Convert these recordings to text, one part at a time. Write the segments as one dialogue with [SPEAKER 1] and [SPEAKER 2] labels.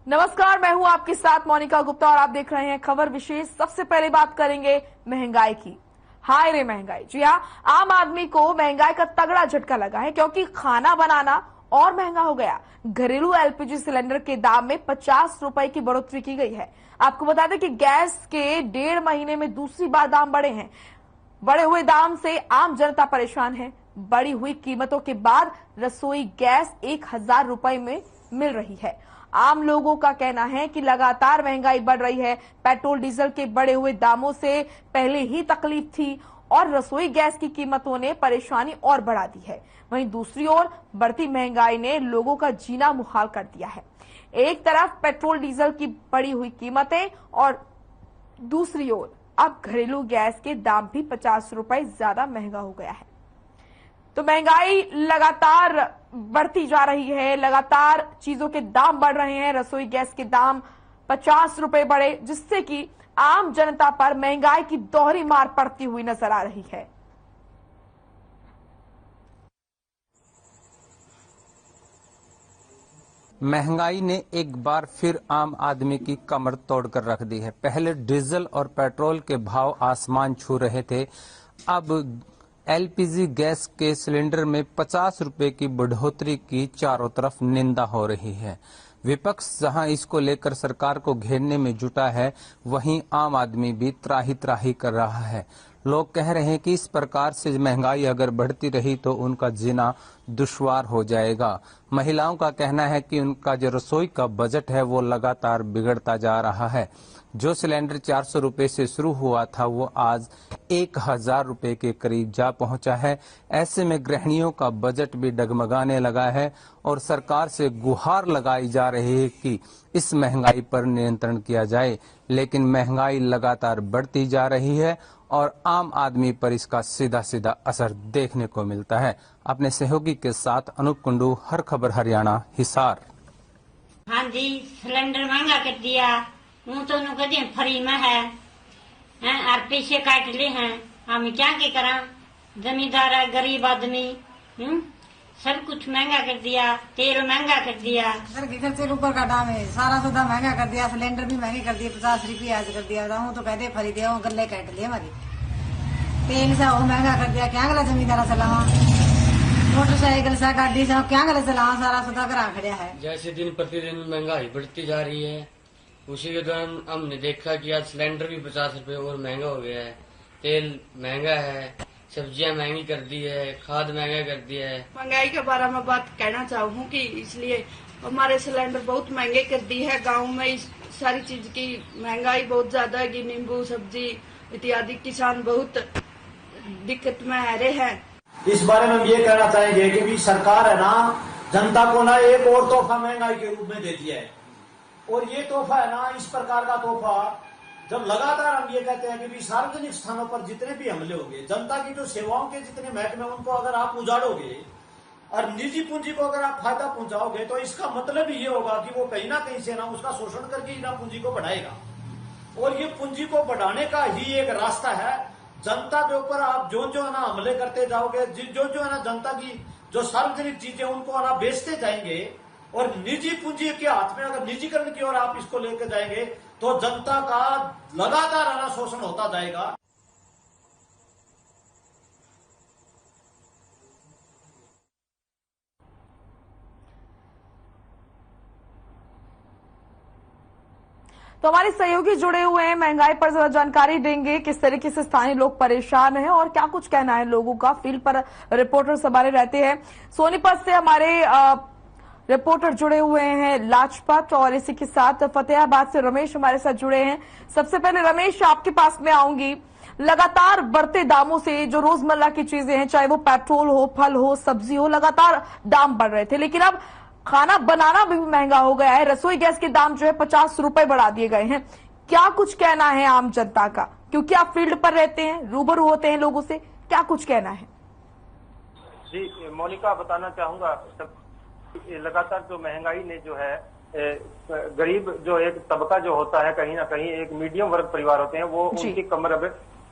[SPEAKER 1] नमस्कार, मैं हूं आपके साथ मोनिका गुप्ता और आप देख रहे हैं खबर विशेष। सबसे पहले बात करेंगे महंगाई की। हाय रे महंगाई। जी हाँ, आम आदमी को महंगाई का तगड़ा झटका लगा है क्योंकि खाना बनाना और महंगा हो गया। घरेलू एलपीजी सिलेंडर के दाम में 50 रुपए की बढ़ोतरी की गई है। आपको बता दें कि गैस के 1.5 महीने में दूसरी बार दाम बढ़े हैं। बढ़े हुए दाम से आम जनता परेशान है। बढ़ी हुई कीमतों के बाद रसोई गैस 1000 रुपए में मिल रही है। आम लोगों का कहना है कि लगातार महंगाई बढ़ रही है। पेट्रोल डीजल के बढ़े हुए दामों से पहले ही तकलीफ थी और रसोई गैस की कीमतों ने परेशानी और बढ़ा दी है। वहीं दूसरी ओर बढ़ती महंगाई ने लोगों का जीना मुहाल कर दिया है। एक तरफ पेट्रोल डीजल की बढ़ी हुई कीमतें और दूसरी ओर अब घरेलू गैस के दाम भी 50 रुपए ज्यादा महंगा हो गया है। तो महंगाई लगातार बढ़ती जा रही है, लगातार चीजों के दाम बढ़ रहे हैं। रसोई गैस के दाम 50 रुपए बढ़े, जिससे कि आम जनता पर महंगाई की दोहरी मार पड़ती हुई नजर आ रही है।
[SPEAKER 2] महंगाई ने एक बार फिर आम आदमी की कमर तोड़कर रख दी है। पहले डीजल और पेट्रोल के भाव आसमान छू रहे थे, अब एलपीजी गैस के सिलेंडर में 50 रुपए की बढ़ोतरी की चारों तरफ निंदा हो रही है। विपक्ष जहां इसको लेकर सरकार को घेरने में जुटा है, वहीं आम आदमी भी त्राही त्राही कर रहा है। लोग कह रहे हैं कि इस प्रकार से महंगाई अगर बढ़ती रही तो उनका जीना दुश्वार हो जाएगा। महिलाओं का कहना है कि उनका जो रसोई का बजट है वो लगातार बिगड़ता जा रहा है। जो सिलेंडर 400 रुपए से शुरू हुआ था वो आज 1000 रुपए के करीब जा पहुंचा है। ऐसे में गृहिणियों का बजट भी डगमगाने लगा है और सरकार से गुहार लगाई जा रही है कि इस महंगाई पर नियंत्रण किया जाए। लेकिन महंगाई लगातार बढ़ती जा रही है और आम आदमी पर इसका सीधा सीधा असर देखने को मिलता है। अपने सहयोगी के साथ अनूप कुंडू, हर खबर हरियाणा, हिसार।
[SPEAKER 3] हाँ जी, सिलेंडर महंगा कर दिया। हूँ तो कहते फ्री में है और पैसे काट ले हैं। हम क्या करा, जमींदार है, गरीब आदमी, सब कुछ महंगा कर दिया। तेल महंगा कर दिया,
[SPEAKER 4] घर के खर्चे ऊपर का दाम है, सारा सौदा महंगा कर दिया। सिलेंडर भी महंगे कर दिए, 50 रुपये आज कर दिया। हूँ तो कहते फ्री दिया, गले काट लिए हमारी। तेल से वो महंगा कर दिया, क्या गला जमींदारा चलावा, मोटरसाइकिल से गाड़ी से क्या गला चलावा, सारा सौदा करा खड़ा है।
[SPEAKER 5] जैसे दिन प्रतिदिन महंगाई बढ़ती जा रही है, उसी के दौरान हमने देखा कि आज सिलेंडर भी 50 रुपए और महंगा हो गया है। तेल महंगा है, सब्जियां महंगी कर दी है, खाद महंगा कर दिया है।
[SPEAKER 6] महंगाई के बारे में बात कहना चाहूँ कि इसलिए हमारे सिलेंडर बहुत महंगे कर दी है। गांव में इस सारी चीज की महंगाई बहुत ज्यादा है कि नींबू सब्जी इत्यादि किसान बहुत दिक्कत में आ रहे हैं।
[SPEAKER 7] इस बारे में हम ये कहना चाहेंगे कि भी सरकार है ना, जनता को ना एक और तोहफा महंगाई के रूप में देती है। और ये तोहफा है ना, इस प्रकार का तोहफा जब लगातार हम ये कहते हैं कि भी सार्वजनिक स्थानों पर जितने भी हमले होंगे, जनता की जो सेवाओं के जितने महकमे उनको अगर आप उजाड़ोगे और निजी पूंजी को अगर आप फायदा पहुंचाओगे, तो इसका मतलब ये होगा कि वो कहीं ना कहीं से ना उसका शोषण करके ना पूंजी को बढ़ाएगा। और ये पूंजी को बढ़ाने का ही एक रास्ता है। जनता के ऊपर आप जो जो है ना हमले करते जाओगे, जो जो है ना जनता की जो सार्वजनिक चीजें उनको है ना बेचते जाएंगे और निजी पूंजी के हाथ में अगर निजीकरण की ओर आप इसको लेकर जाएंगे तो जनता का लगातार है ना शोषण होता जाएगा।
[SPEAKER 1] तो हमारे सहयोगी जुड़े हुए हैं, महंगाई पर जरा जानकारी देंगे, किस तरीके से स्थानीय लोग परेशान हैं और क्या कुछ कहना है लोगों का। फील्ड पर रिपोर्टर्स हमारे रहते हैं। सोनीपत से हमारे रिपोर्टर जुड़े हुए हैं लाजपत, और इसी के साथ फतेहाबाद से रमेश हमारे साथ जुड़े हैं। सबसे पहले रमेश, आपके पास में आऊंगी। लगातार बढ़ते दामों से जो रोजमर्रा की चीजें हैं, चाहे वो पेट्रोल हो, फल हो, सब्जी हो, लगातार दाम बढ़ रहे थे, लेकिन अब खाना बनाना भी महंगा हो गया है। रसोई गैस के दाम जो है 50 रुपए बढ़ा दिए गए हैं। क्या कुछ कहना है आम जनता का, क्योंकि आप फील्ड पर रहते हैं, रूबरू होते हैं लोगों से, क्या कुछ कहना है?
[SPEAKER 8] जी मोनिका, बताना चाहूंगा लगातार जो महंगाई ने जो है गरीब जो एक तबका जो होता है, कहीं ना कहीं एक मीडियम वर्ग परिवार होते हैं, वो उनकी कमर अब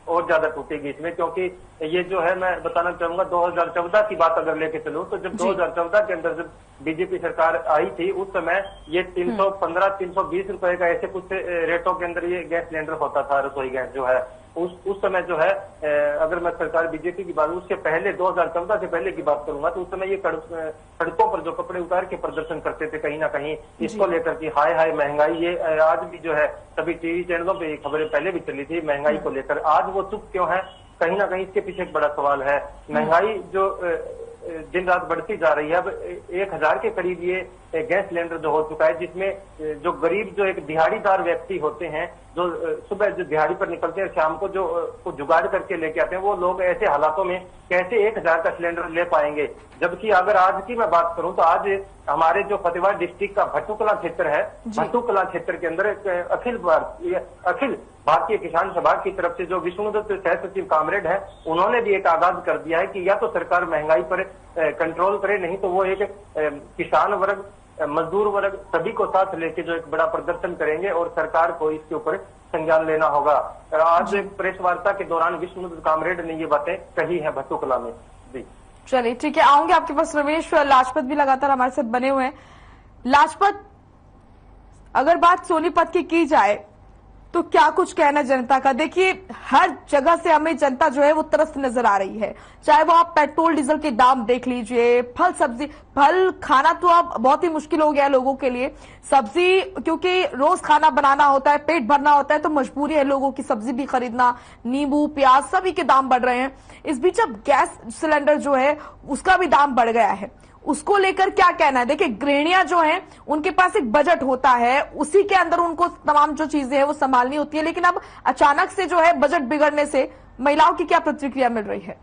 [SPEAKER 8] और ज्यादा टूटेगी इसमें, क्योंकि ये जो है मैं बताना चाहूंगा 2014 की बात अगर लेके चलूं तो जब 2014 के अंदर जब बीजेपी सरकार आई थी उस समय ये 315-320 रुपए का ऐसे कुछ रेटों के अंदर ये गैस सिलेंडर होता था, रसोई गैस जो है उस समय जो है अगर मैं सरकार बीजेपी की बात, उससे पहले 2014 से पहले की बात करूंगा तो उस समय ये सड़कों पर जो कपड़े उतार के प्रदर्शन करते थे कहीं ना कहीं इसको लेकर की हाय हाय महंगाई। ये आज भी जो है सभी टीवी चैनलों पे खबरें पहले भी चली थी महंगाई को लेकर, आज वो चुप क्यों है? कहीं ना कहीं इसके पीछे एक बड़ा सवाल है। महंगाई जो दिन रात बढ़ती जा रही है, अब 1000 के करीब ये गैस सिलेंडर जो हो चुका है, जिसमें जो गरीब जो एक दिहाड़ीदार व्यक्ति होते हैं जो सुबह जो दिहाड़ी पर निकलते हैं शाम को जो जुगाड़ करके लेके आते हैं, वो लोग ऐसे हालातों में कैसे 1000 का सिलेंडर ले पाएंगे? जबकि अगर आज की मैं बात करूं तो आज हमारे जो फतेहाबाद डिस्ट्रिक्ट का भट्टूकला क्षेत्र है, भट्टूकला क्षेत्र के अंदर अखिल भारतीय किसान सभा की तरफ से जो विष्णुदत्त सह सचिव कामरेड है, उन्होंने भी एक आगाज कर दिया है कि या तो सरकार महंगाई पर कंट्रोल करे, नहीं तो वो एक किसान वर्ग, मजदूर वर्ग सभी को साथ लेके जो एक बड़ा प्रदर्शन करेंगे और सरकार को इसके ऊपर संज्ञान लेना होगा। आज प्रेस वार्ता के दौरान विष्णुदत्त कामरेड ने ये बातें कही है भट्टूकला में। जी
[SPEAKER 1] चलिए ठीक है, आऊंगे आपके पास। रमेश लाजपत भी लगातार हमारे साथ बने हुए हैं। लाजपत, अगर बात सोनीपत की जाए तो क्या कुछ कहना जनता का? देखिए हर जगह से हमें जनता जो है वो त्रस्त नजर आ रही है, चाहे वो आप पेट्रोल डीजल के दाम देख लीजिए, फल सब्जी, फल खाना तो अब बहुत ही मुश्किल हो गया है लोगों के लिए, सब्जी क्योंकि रोज खाना बनाना होता है, पेट भरना होता है तो मजबूरी है लोगों की सब्जी भी खरीदना, नींबू प्याज सभी के दाम बढ़ रहे हैं। इस बीच अब गैस सिलेंडर जो है उसका भी दाम बढ़ गया है, उसको लेकर क्या कहना है? देखिए गृहिणियां जो हैं उनके पास एक बजट होता है, उसी के अंदर उनको तमाम जो चीजें हैं वो संभालनी होती है, लेकिन अब अचानक से जो है बजट बिगड़ने से महिलाओं की क्या प्रतिक्रिया मिल रही है?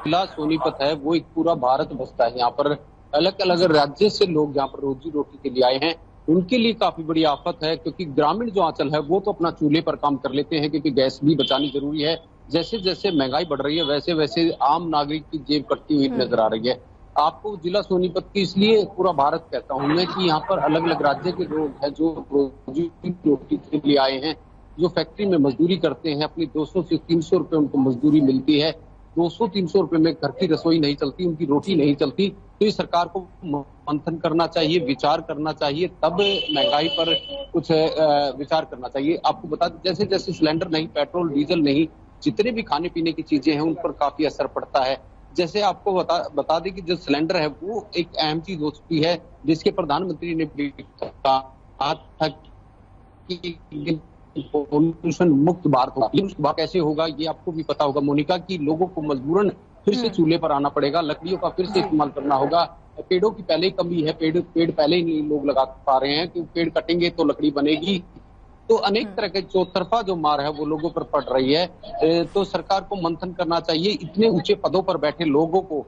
[SPEAKER 9] जिला सोनीपत है वो एक पूरा भारत बसता है। यहाँ पर अलग अलग राज्य से लोग यहाँ पर रोजी रोटी के लिए आए हैं, उनके लिए काफी बड़ी आफत है, क्योंकि ग्रामीण जो आंचल है वो तो अपना चूल्हे पर काम कर लेते हैं क्योंकि गैस भी बचानी जरूरी है। जैसे जैसे महंगाई बढ़ रही है वैसे वैसे आम नागरिक की जेब कटती हुई नजर आ रही है। आपको जिला सोनीपत की इसलिए पूरा भारत कहता हूं मैं कि यहाँ पर अलग अलग राज्य के लोग हैं जो रोजी रोटी के लिए आए हैं, जो फैक्ट्री में मजदूरी करते हैं, अपनी 200 से 300 रुपए उनको मजदूरी मिलती है। 200-300 रुपए में घर की रसोई नहीं चलती, उनकी रोटी नहीं चलती। तो इस सरकार को मंथन करना चाहिए, विचार करना चाहिए, तब महंगाई पर कुछ विचार करना चाहिए। आपको बता दें जैसे जैसे सिलेंडर नहीं, पेट्रोल डीजल नहीं, जितने भी खाने पीने की चीजें हैं उन पर काफी असर पड़ता है। जैसे आपको बता दें कि जो सिलेंडर है वो एक अहम चीज हो चुकी है, जिसके प्रधानमंत्री ने कहा था कि पोल्यूशन मुक्त भारत होगा। कैसे होगा ये आपको भी पता होगा मोनिका, कि लोगों को मजबूरन फिर से चूल्हे पर आना पड़ेगा, लकड़ियों का फिर से इस्तेमाल करना होगा। पेड़ों की पहले ही कमी है, पेड़ पहले ही नहीं लोग लगा पा रहे हैं, क्योंकि पेड़ कटेंगे तो लकड़ी बनेगी। तो अनेक तरह के चौतरफा जो मार है वो लोगों पर पड़ रही है। तो सरकार को मंथन करना चाहिए। इतने ऊंचे पदों पर बैठे लोगों को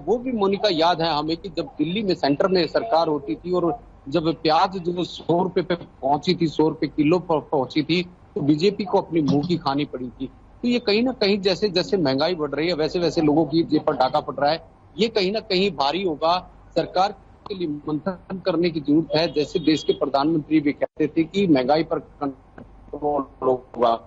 [SPEAKER 9] वो भी मोनिका याद है हमें कि जब दिल्ली में सेंटर में सरकार होती थी और जब प्याज जो 100 रुपए पे पहुंची थी, 100 रुपए किलो पर पहुंची थी, तो बीजेपी को अपनी मुंह की खानी पड़ी थी। तो ये कहीं ना कहीं जैसे जैसे महंगाई बढ़ रही है वैसे वैसे लोगों की जेब पर डाका पड़ रहा है। ये कहीं ना कहीं भारी होगा, सरकार के लिए मंथन करने की जरूरत है। जैसे देश के प्रधानमंत्री भी कहते थे कि महंगाई पर कंट्रोल होगा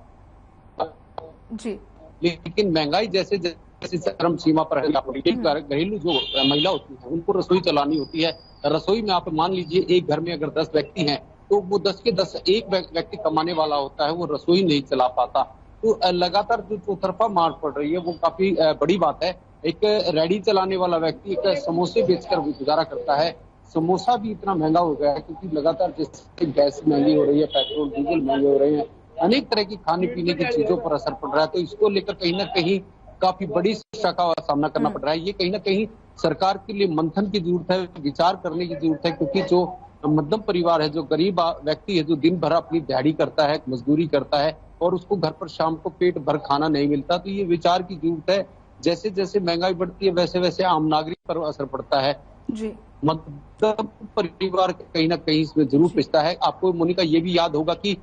[SPEAKER 1] जी,
[SPEAKER 9] लेकिन महंगाई जैसे जैसे चरम सीमा पर है। घरेलू जो महिला होती है उनको रसोई चलानी होती है। रसोई में आप मान लीजिए एक घर में अगर 10 व्यक्ति हैं तो वो 10 के 10 एक व्यक्ति कमाने वाला होता है, वो रसोई नहीं चला पाता। तो लगातार जो चौतरफा मार पड़ रही है वो काफी बड़ी बात है। एक रेडी चलाने वाला व्यक्ति एक समोसे बेचकर गुजारा करता है। समोसा भी इतना महंगा हो गया है क्योंकि लगातार जैसे गैस महंगी हो रही है, पेट्रोल डीजल महंगे हो रहे हैं, अनेक तरह की खाने पीने की चीजों पर असर पड़ रहा है। तो इसको लेकर कहीं ना कहीं काफी बड़ी समस्या का सामना करना पड़ रहा है। ये कहीं ना कहीं सरकार के लिए मंथन की जरूरत है, विचार करने की जरूरत है, क्योंकि जो मध्यम परिवार है, जो गरीब व्यक्ति है, जो दिन भर अपनी दिहाड़ी करता है, मजदूरी करता है और उसको घर पर शाम को पेट भर खाना नहीं मिलता, तो ये विचार की जरूरत है। जैसे जैसे महंगाई बढ़ती है वैसे वैसे आम नागरिक पर असर पड़ता है
[SPEAKER 1] जी।
[SPEAKER 9] मध्यम परिवार कहीं ना कहीं इसमें जरूर पिसता है। आपको मोनिका ये भी याद होगा कि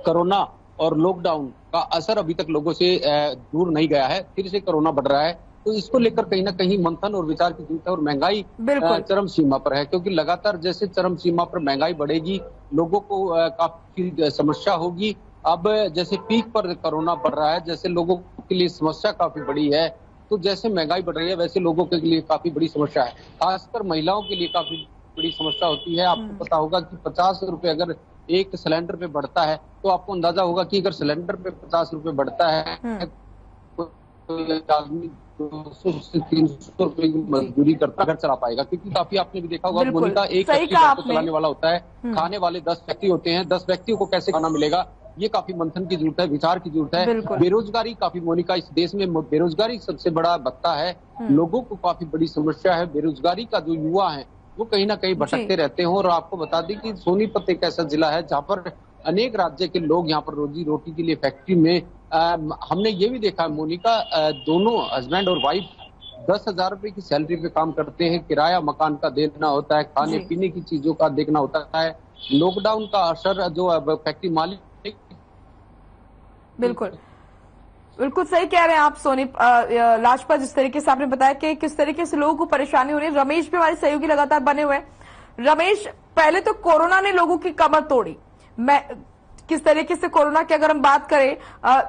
[SPEAKER 9] कोरोना और लॉकडाउन का असर अभी तक लोगों से दूर नहीं गया है, फिर से कोरोना बढ़ रहा है। तो इसको लेकर कहीं ना कहीं मंथन और विचार की जरूरत है। और महंगाई चरम सीमा पर है, क्योंकि लगातार जैसे चरम सीमा पर महंगाई बढ़ेगी, लोगों को काफी समस्या होगी। अब जैसे पीक पर कोरोना बढ़ रहा है, जैसे लोगों के लिए समस्या काफी बड़ी है, तो जैसे महंगाई बढ़ रही है वैसे लोगों के लिए काफी बड़ी समस्या है। खासकर महिलाओं के लिए काफी बड़ी समस्या होती है। आपको पता होगा कि 50 रुपए अगर एक सिलेंडर पे बढ़ता है, तो आपको अंदाजा होगा कि अगर सिलेंडर पे 50 रुपए बढ़ता है तो आदमी 200 से 300 रुपए की मजदूरी करता घर चला पाएगा। क्योंकि काफी आपने भी देखा होगा मोनिका, एक व्यक्ति घर चलाने वाला होता है, खाने वाले 10 व्यक्ति होते हैं, 10 व्यक्तियों को कैसे खाना मिलेगा, ये काफी मंथन की जरूरत है, विचार की जरूरत है। बेरोजगारी काफी मोनिका, इस देश में बेरोजगारी सबसे बड़ा भत्ता है, लोगों को काफी बड़ी समस्या है बेरोजगारी का। जो युवा है वो कहीं ना कहीं भटकते रहते हैं। और आपको बता दें कि सोनीपत एक ऐसा जिला है जहाँ पर अनेक राज्य के लोग यहाँ पर रोजी रोटी के लिए फैक्ट्री में हमने ये भी देखा मोनिका, दोनों हस्बैंड और वाइफ 10,000 रुपए की सैलरी पे काम करते हैं। किराया मकान का देना होता है, खाने पीने की चीजों का देखना होता है। लॉकडाउन का असर जो फैक्ट्री मालिक
[SPEAKER 1] बिल्कुल सही कह रहे हैं आप सोनी लाजपत, जिस तरीके से आपने बताया कि किस तरीके से लोगों को परेशानी हो रही है। रमेश भी हमारे सहयोगी लगातार बने हुए हैं। रमेश, पहले तो कोरोना ने लोगों की कमर तोड़ी, किस तरीके से कोरोना की अगर हम बात करें,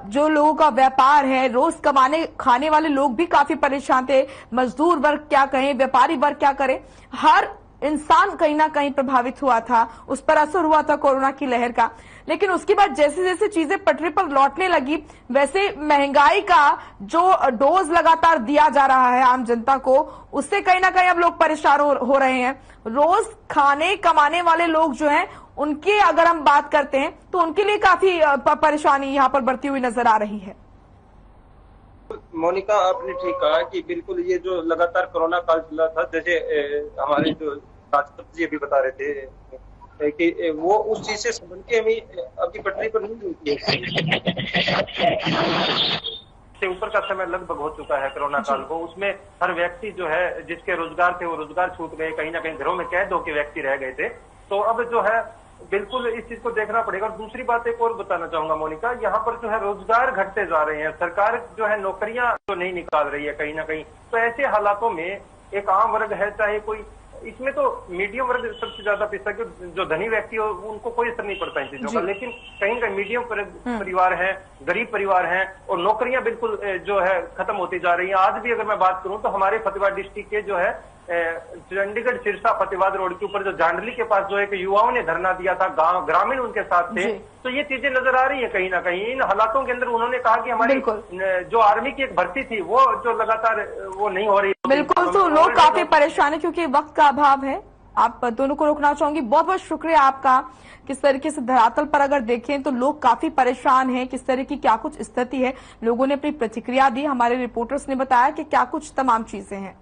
[SPEAKER 1] जो लोगों का व्यापार है, रोज कमाने खाने वाले लोग भी काफी परेशान थे, मजदूर वर्ग क्या कहें, व्यापारी वर्ग क्या करें, हर इंसान कहीं ना कहीं प्रभावित हुआ था, उस पर असर हुआ था कोरोना की लहर का। लेकिन उसके बाद जैसे जैसे चीजें पटरी पर लौटने लगी, वैसे महंगाई का जो डोज लगातार दिया जा रहा है आम जनता को, उससे कहीं ना कहीं अब लोग परेशान हो रहे हैं। रोज खाने कमाने वाले लोग जो हैं, उनकी अगर हम बात करते हैं तो उनके लिए काफी परेशानी यहाँ पर बढ़ती हुई नजर आ रही है।
[SPEAKER 8] मोनिका, आपने ठीक कहा कि बिल्कुल ये जो लगातार कोरोना काल चला था, जैसे हमारे जो राजपत जी अभी बता रहे थे कि वो उस चीज से संबंध के हमें अभी पटरी पर नहीं मिलती है। ऊपर का समय लगभग हो चुका है कोरोना काल को, उसमें हर व्यक्ति जो है जिसके रोजगार थे वो रोजगार छूट गए, कहीं ना कहीं घरों में कैद होकर व्यक्ति रह गए थे। तो अब जो है बिल्कुल इस चीज को देखना पड़ेगा। और दूसरी बात एक और बताना चाहूंगा मोनिका, यहाँ पर जो है रोजगार घटते जा रहे हैं, सरकार जो है नौकरियां तो नहीं निकाल रही है कहीं ना कहीं। तो ऐसे हालातों में एक आम वर्ग है, चाहे कोई, इसमें तो मीडियम वर्ग सबसे ज्यादा पिछड़ा, जो धनी व्यक्ति हो उनको कोई असर नहीं पड़ता इन चीजों का, लेकिन कहीं कहीं मीडियम परिवार है, गरीब परिवार है, और नौकरियां बिल्कुल जो है खत्म होती जा रही हैं। आज भी अगर मैं बात करूं तो हमारे फतेहाबाद डिस्ट्रिक्ट के जो है चंडीगढ़ सिरसा फतेहाबाद रोड के ऊपर जो जांडली के पास जो है कि युवाओं ने धरना दिया था, गांव ग्रामीण उनके साथ थे, तो ये चीजें नजर आ रही है कहीं ना कहीं। इन हालातों के अंदर उन्होंने कहा कि हमारी जो आर्मी की एक भर्ती थी वो जो लगातार वो नहीं हो रही।
[SPEAKER 1] बिल्कुल, तो लोग काफी परेशान है क्योंकि वक्त का अभाव है। आप दोनों को रोकना चाहूंगी, बहुत बहुत शुक्रिया आपका। किस तरीके से धरातल पर अगर देखें तो लोग काफी परेशान हैं, किस तरह की क्या कुछ स्थिति है, लोगों ने अपनी प्रतिक्रिया दी, हमारे रिपोर्टर्स ने बताया कि क्या कुछ तमाम चीजें हैं।